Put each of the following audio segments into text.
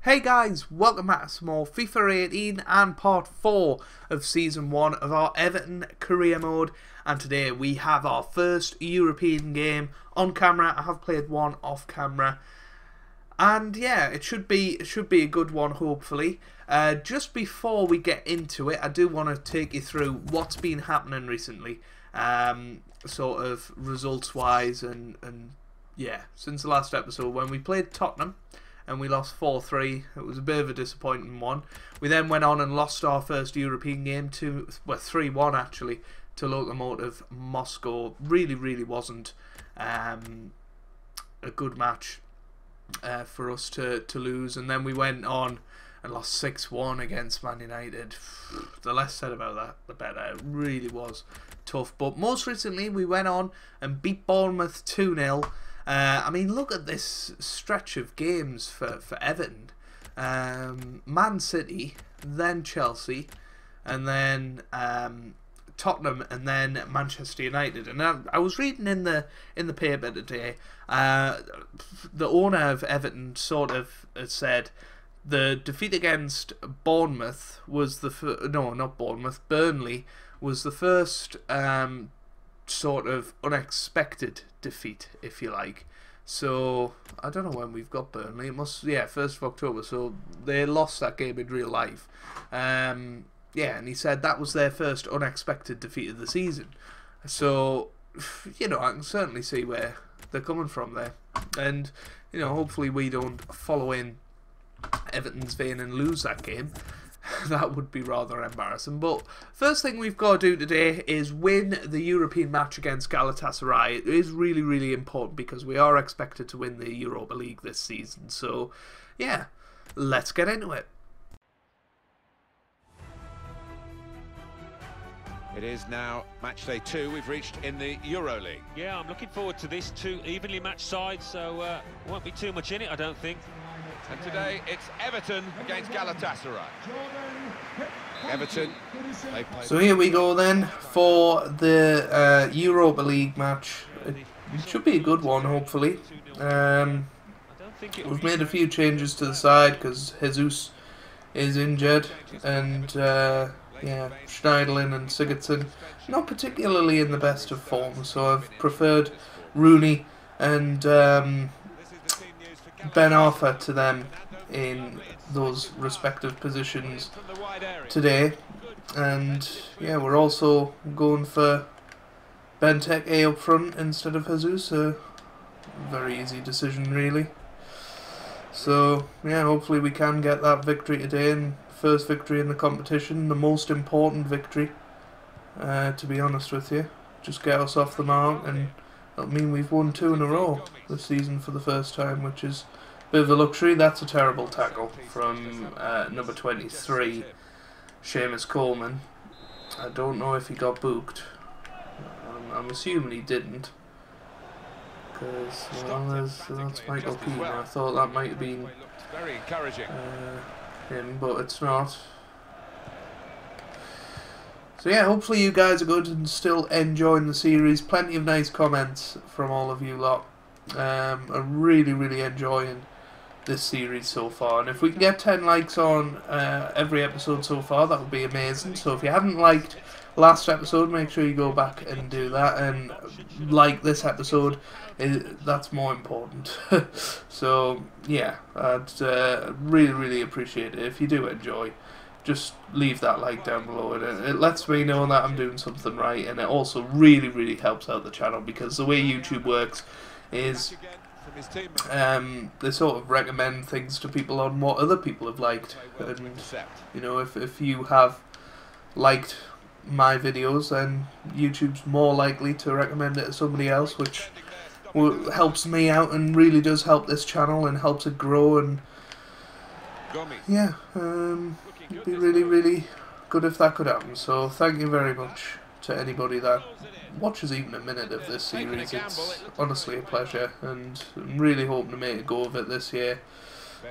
Hey guys, welcome back to some more FIFA 18 and part 4 of Season 1 of our Everton career mode. And today we have our first European game on camera. I have played one off camera. And yeah, it should be a good one, hopefully. Just before we get into it, I do want to take you through what's been happening recently. Sort of results-wise and yeah, since the last episode when we played Tottenham. And we lost 4-3. It was a bit of a disappointing one. We then went on and lost our first European game to 3-1 actually to Lokomotiv Moscow. Really wasn't a good match for us to lose. And then we went on and lost 6-1 against Man United. The less said about that, the better. It really was tough. But most recently, we went on and beat Bournemouth 2-0. I mean, look at this stretch of games for Everton. Man City, then Chelsea, and then Tottenham, and then Manchester United. And I was reading in the paper today, the owner of Everton sort of said the defeat against Bournemouth was Burnley was the first sort of unexpected defeat, if you like. So I don't know when we've got Burnley. It must, yeah, 1st of October. So they lost that game in real life. Yeah, and he said that was their first unexpected defeat of the season. So, you know, I can certainly see where they're coming from there. And, you know, hopefully we don't follow in Everton's vein and lose that game. That would be rather embarrassing. But first thing we've got to do today is win the European match against Galatasaray. It is really important because we are expected to win the Europa League this season. So, yeah, let's get into it. It is now match day 2 we've reached in the Euro League. Yeah, I'm looking forward to this. 2 evenly matched sides, so won't be too much in it, I don't think. And today it's Everton against Galatasaray. Everton. So here we go then for the Europa League match. It should be a good one, hopefully. We've made a few changes to the side because Jesus is injured, and yeah, Schneiderlin and Sigurdsson not particularly in the best of form. So I've preferred Rooney and Ben Arthur to them in those respective positions today. And yeah, we're also going for Benteke up front instead of Jesus. A very easy decision, really. So yeah, hopefully we can get that victory today, and first victory in the competition, the most important victory, to be honest with you. Just get us off the mark, and that'll mean we've won 2 in a row this season for the first time, which is a bit of a luxury. That's a terrible tackle from number 23, Seamus Coleman. I don't know if he got booked. I'm assuming he didn't, because well, that's Michael Keane. I thought that might have been Very encouraging. him, but it's not. So yeah, hopefully you guys are good and still enjoying the series. Plenty of nice comments from all of you lot. I'm really enjoying this series so far, and if we can get 10 likes on every episode so far, that would be amazing. So if you haven't liked last episode, make sure you go back and do that, and like this episode. That's more important. So yeah, I'd really appreciate it if you do enjoy. Just leave that like down below, and it lets me know that I'm doing something right, and it also really helps out the channel, because the way YouTube works is they sort of recommend things to people on what other people have liked. And you know, if you have liked my videos, then YouTube's more likely to recommend it to somebody else, which helps me out and really does help this channel and helps it grow. And yeah, it'd be really good if that could happen. So thank you very much to anybody that watches even a minute of this series. It's honestly a pleasure, and I'm really hoping to make a go of it this year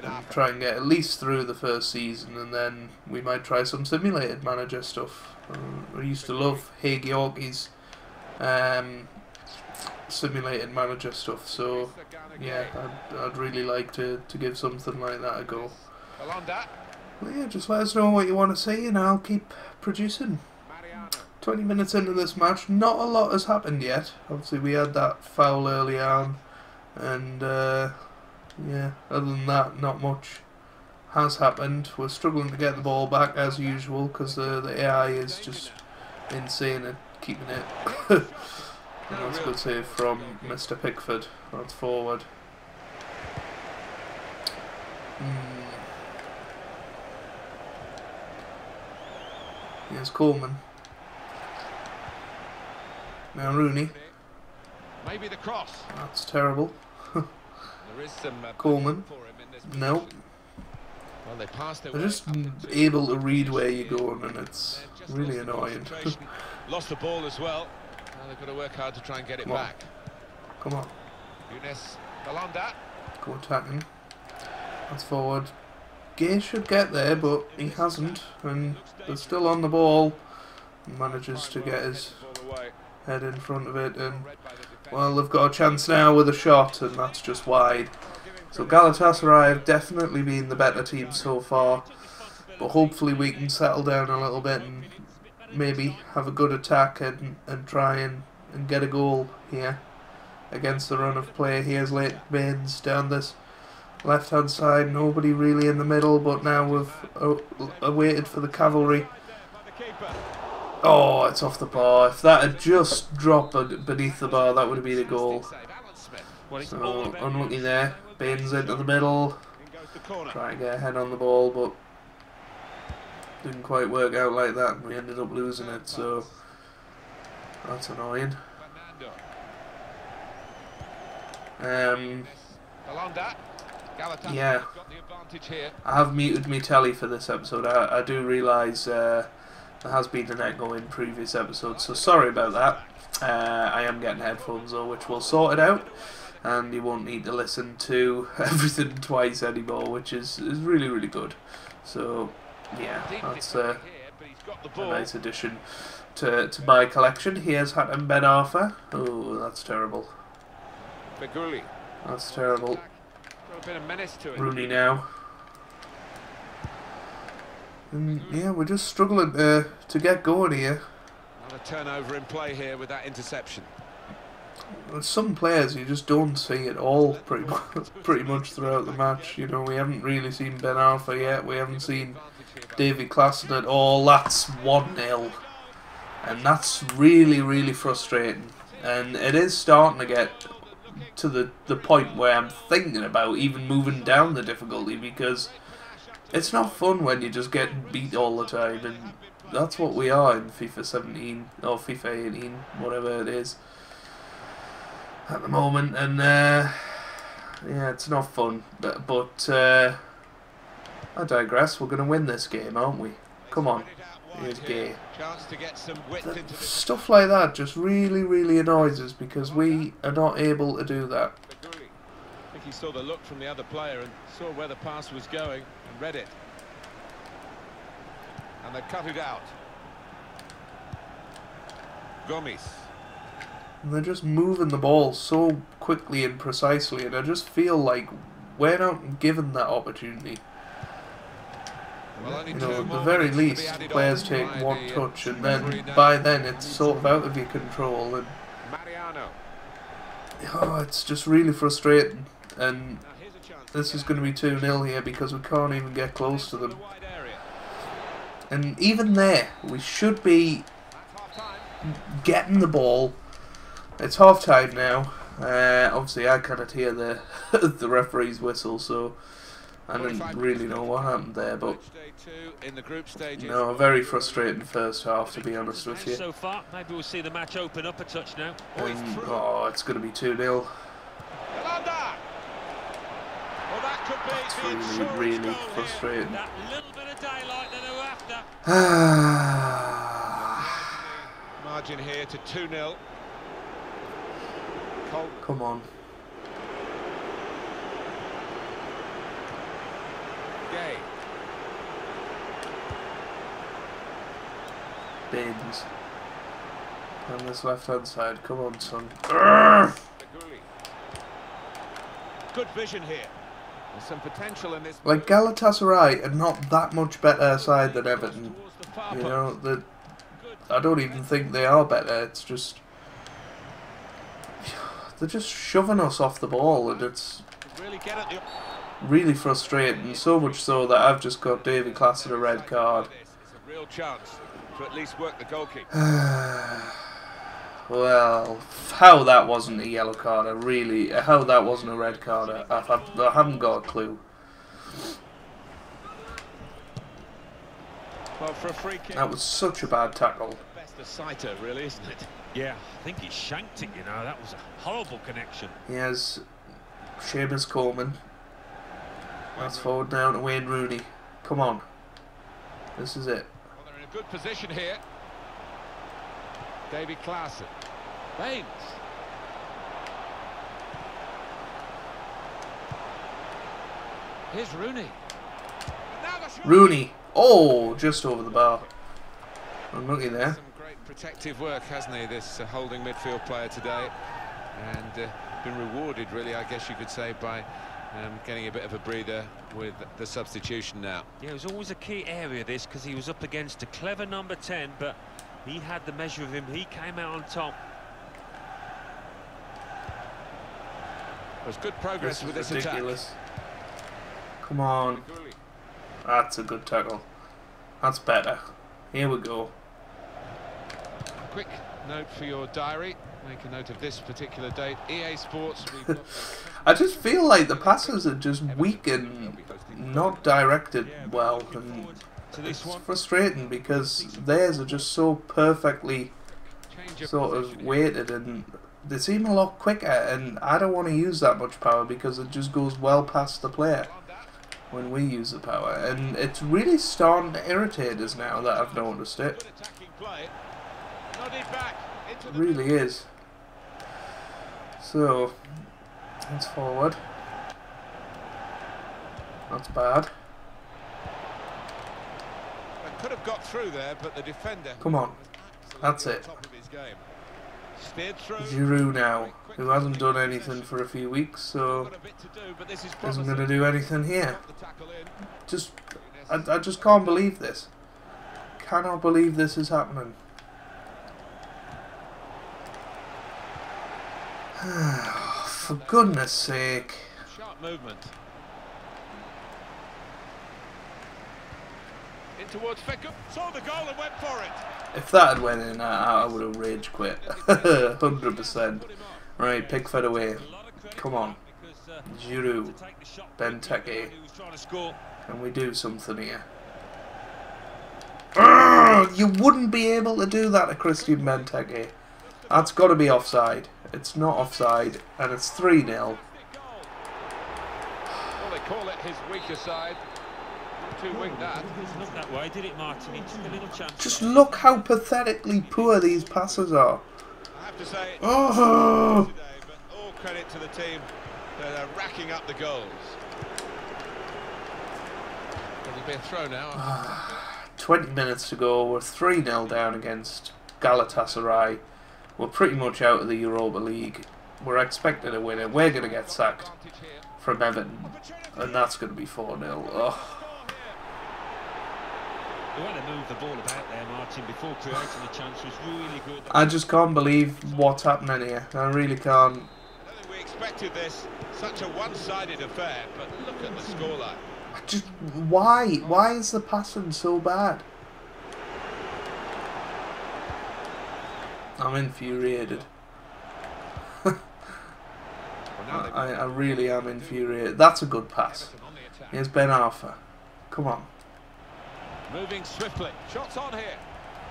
and try and get at least through the first season, and then we might try some simulated manager stuff. I used to love Hey Georgie's simulated manager stuff, so yeah, I'd really like to give something like that a go. Well, yeah, just let us know what you want to see and I'll keep producing. 20 minutes into this match, not a lot has happened yet. Obviously we had that foul early on, and yeah, other than that, not much has happened. We're struggling to get the ball back as usual because the AI is just insane at keeping it. And that's a good save from Mr. Pickford. That's forward. Here's Coleman. Now Rooney. Maybe the cross. That's terrible. There is some Coleman. Nope. Well, they passed their They're just able to read where you're going, and it's really annoying. Lost the ball as well. Now they've got to work hard to try and get it back. Come on. Younes Belanda. Go attacking. That's forward. Gay should get there, but he hasn't, and they're still on the ball. He manages to get his head in front of it, and well, they've got a chance now with a shot, and that's just wide. So Galatasaray have definitely been the better team so far, but hopefully we can settle down a little bit and maybe have a good attack and try and get a goal here against the run of play. Here's Leighton Baines down this left hand side, nobody really in the middle, but now we've waited for the cavalry. Oh, it's off the bar. If that had just dropped beneath the bar, that would have been a goal. So, unlucky there. Baines into the middle. Try to get a head on the ball, but didn't quite work out like that, and we ended up losing it, so that's annoying. Yeah, I have muted my telly for this episode. I do realise there has been an echo in previous episodes, so sorry about that. I am getting headphones though, which will sort it out, and you won't need to listen to everything twice anymore, which is really, really good. So yeah, that's a nice addition to my collection. Here's Hatem Ben Arfa. Oh, that's terrible. That's terrible. Rooney now. And yeah, we're just struggling to get going here. Not a turnover in play here with that interception. Some players you just don't see at all, pretty much throughout the match. You know, we haven't really seen Ben Arfa yet. We haven't seen David Klassen at all. That's 1-0, and that's really, really frustrating. And it is starting to get to the point where I'm thinking about even moving down the difficulty, because it's not fun when you just get beat all the time, and that's what we are in FIFA 17 or FIFA 18, whatever it is at the moment. And yeah, it's not fun, but I digress. We're going to win this game, aren't we? Come on. Here's Gay. Stuff like that just really, really annoys us, because we are not able to do that. I think he saw the look from the other player and saw where the pass was going and read it. And they cut it out. Gomes. And they're just moving the ball so quickly and precisely, and I just feel like we're not given that opportunity. You know, at the very least, players take one touch, and then by then it's sort of out of your control, and oh, it's just really frustrating. And this is going to be 2-0 here because we can't even get close to them. And even there, we should be getting the ball. It's half time now. Obviously, I cannot hear the the referee's whistle, so I didn't really know what happened there, but no, a very frustrating first half, to be honest with you. So far, maybe we'll see the match open up a touch now. And, oh, it's going to be 2-0. That's really, really frustrating. That little bit of daylight that they were after. Margin here to 2-0. Come on. Gay. Baines. On this left hand side, come on, son. Good vision here. There's some potential in this. Like, Galatasaray are not that much better side than Everton. You know, I don't even think they are better. It's just they're just shoving us off the ball, and it's really frustrating. So much so that I've just got Davy Classen a red card. It's a real chance to at least work the goalkeeper. Well, how that wasn't a yellow card, how that wasn't a red card, I haven't got a clue. Well, for a free kick, That was such a bad tackle. best of sighter, really, isn't it? Yeah, I think he shanked it, you know. That was a horrible connection. He has Seamus Coleman. That's forward down to Wayne Rooney. Come on. This is it. Well, they're in a good position here. Davy Classen. Baines. Here's Rooney. Rooney. Oh, just over the bar. Unlucky there. Some great protective work, hasn't he, this holding midfield player today, and been rewarded, really, I guess you could say, by getting a bit of a breather with the substitution now. Yeah, it was always a key area, this, because he was up against a clever number 10, but he had the measure of him. He came out on top. There's good progress with this ridiculous attack. Come on. That's a good tackle. That's better. Here we go. Quick note for your diary. Make a note of this particular date. EA Sports. We've got I just feel like the passes are just weak and not directed well, and it's frustrating because theirs are just so perfectly sort of weighted, and they seem a lot quicker, and I don't want to use that much power because it just goes well past the player when we use the power, and it's really starting to irritate us now that I've noticed it. It really is. So, it's forward. That's bad. Could have got through there, but the defender. Come on. That's it. Top of his game. Steered through. Giroud now, who hasn't done anything for a few weeks, so isn't going to do anything here. I just can't believe this. Cannot believe this is happening. For goodness sake. Sharp movement. In towards Feckham. Saw the goal and went for it. If that had went in, I would have rage quit. 100%. Right, Pickford away. Come on. Giroud. Benteke. Can we do something here? You wouldn't be able to do that to Christian Benteke. That's got to be offside. It's not offside, and it's 3-0. Well, they call it his weaker side. Too weak that. Not that way, did it, Martin? He took a little chance. Just look how pathetically poor these passes are. I have to say, Oh! today, but all credit to the team that are racking up the goals. There'll be a throw now. 20 minutes to go. We're 3-0 down against Galatasaray. We're pretty much out of the Europa League. We're expected to win it. We're going to get sacked from Everton, and that's going to be 4-0. Oh. The way they moved the ball about there, Martin, before creating the chance was really good. I just can't believe what's happening here. I really can't. I don't think we expected this. Such a one-sided affair, but look at the scoreline. Just why? Why is the passing so bad? I'm infuriated. I really am infuriated. That's a good pass. Here's Ben Arthur. Come on. Moving swiftly. Shots on here.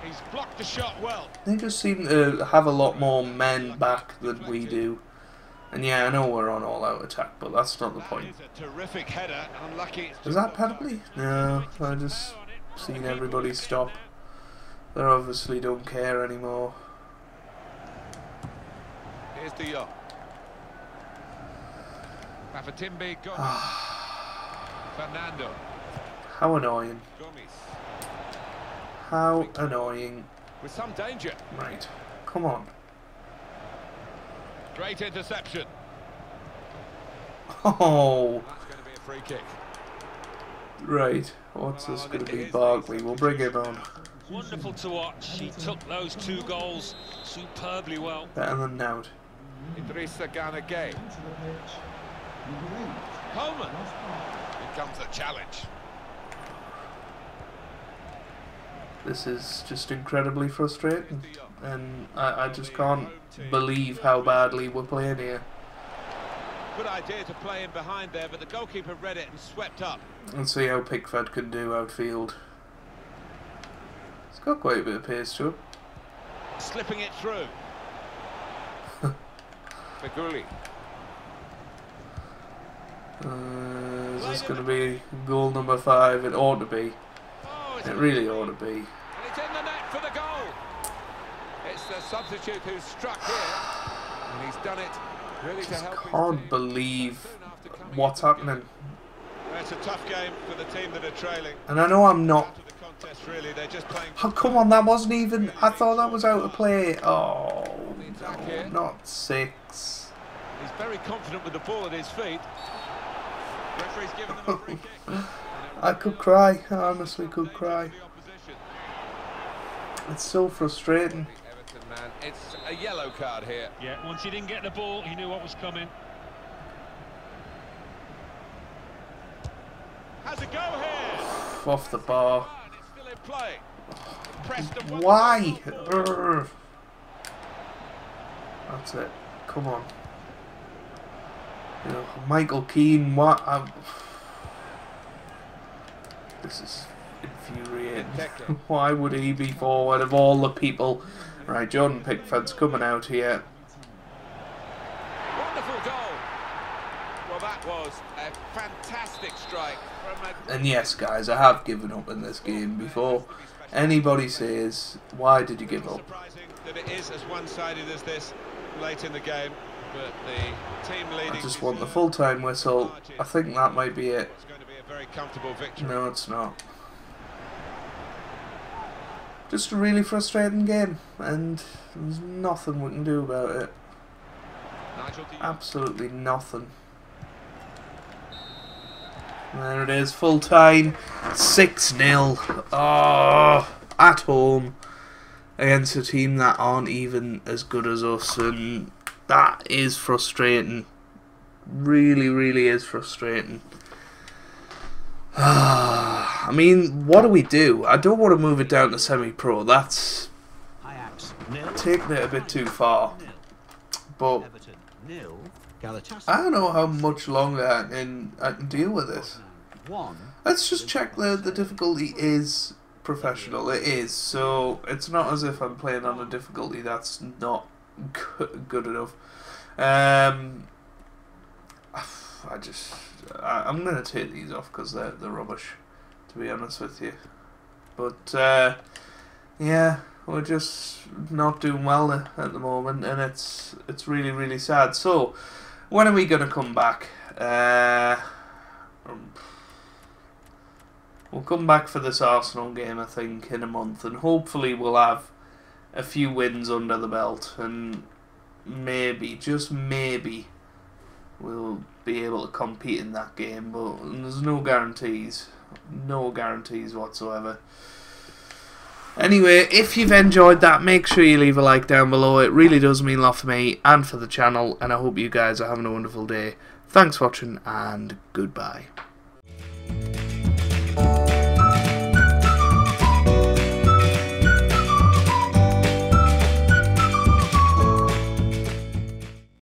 He's blocked the shot well. They just seem to have a lot more men back than we do. And yeah, I know we're on all-out attack, but that's not the point. That is a terrific header. Unlucky. Is that penalty? No, I just seen everybody stop. They obviously don't care anymore. Here's the yacht. Bafatimbi, Gomez. Fernando. How annoying. Gomez. How annoying. With some danger. Right, come on. Great interception. Oh, free kick. Right, what's this going to be? Barkley, we'll bring him on. Wonderful to watch. He took those 2 goals superbly well. Better than Nout. Idrissa Gana Gay. Coleman. Here comes the challenge. This is just incredibly frustrating, and I just can't believe how badly we're playing here. Good idea to play in behind there, but the goalkeeper read it and swept up. Let's see how Pickford can do outfield. He's got quite a bit of pace to him. Slipping it through. Feguli. Is this going to be goal number 5? It ought to be. Oh, It really ought to be. and it's in the net for the goal. It's the substitute who's struck here, and he's done it really to help his Can't team. believe Soon after coming what's into the happening. game. It's a tough game for the team that are trailing. And I know I'm not. Out of the contest, really, they're just playing. Oh, come on, that wasn't even. I thought that was out of play. Oh, no, not 6. He's very confident with the ball at his feet. Referee's given them a free kick. I could cry. I honestly could cry. It's so frustrating. Everton man, it's a yellow card here. Yeah, once he didn't get the ball, he knew what was coming. Has a go here. Off the bar. And it's still in play. Preston Why? Urgh. That's it. Come on. You know, Michael Keane. What? This is infuriating. Why would he be forward of all the people? Right, Jordan Pickford's coming out here. Wonderful goal. Well, that was a fantastic strike from a... And yes, guys, I have given up in this game before. Anybody says, why did you give up? Surprising that it is as one-sided as this late in the game, but the team leading... I just want the full-time whistle. I think that might be it. It's going to be a very comfortable victory. No, it's not. Just a really frustrating game, and there's nothing we can do about it. Nigel, do you... Absolutely nothing. There it is, full time, 6-0. Oh, at home against a team that aren't even as good as us, and that is frustrating. Really, really is frustrating. I mean, what do we do? I don't want to move it down to semi-pro. That's taking it a bit too far. But I don't know how much longer I can deal with this. Let's just check the difficulty is professional. It is, so it's not as if I'm playing on a difficulty that's not good enough. I'm going to take these off because they're rubbish, to be honest with you. But yeah, we're just not doing well at the moment, and it's really, really sad. So when are we going to come back? We'll come back for this Arsenal game, I think, in a month, and hopefully we'll have a few wins under the belt, and maybe, just maybe, we'll be able to compete in that game, but there's no guarantees whatsoever. Anyway, if you've enjoyed that, make sure you leave a like down below. It really does mean a lot for me and for the channel, and I hope you guys are having a wonderful day. Thanks for watching, and goodbye.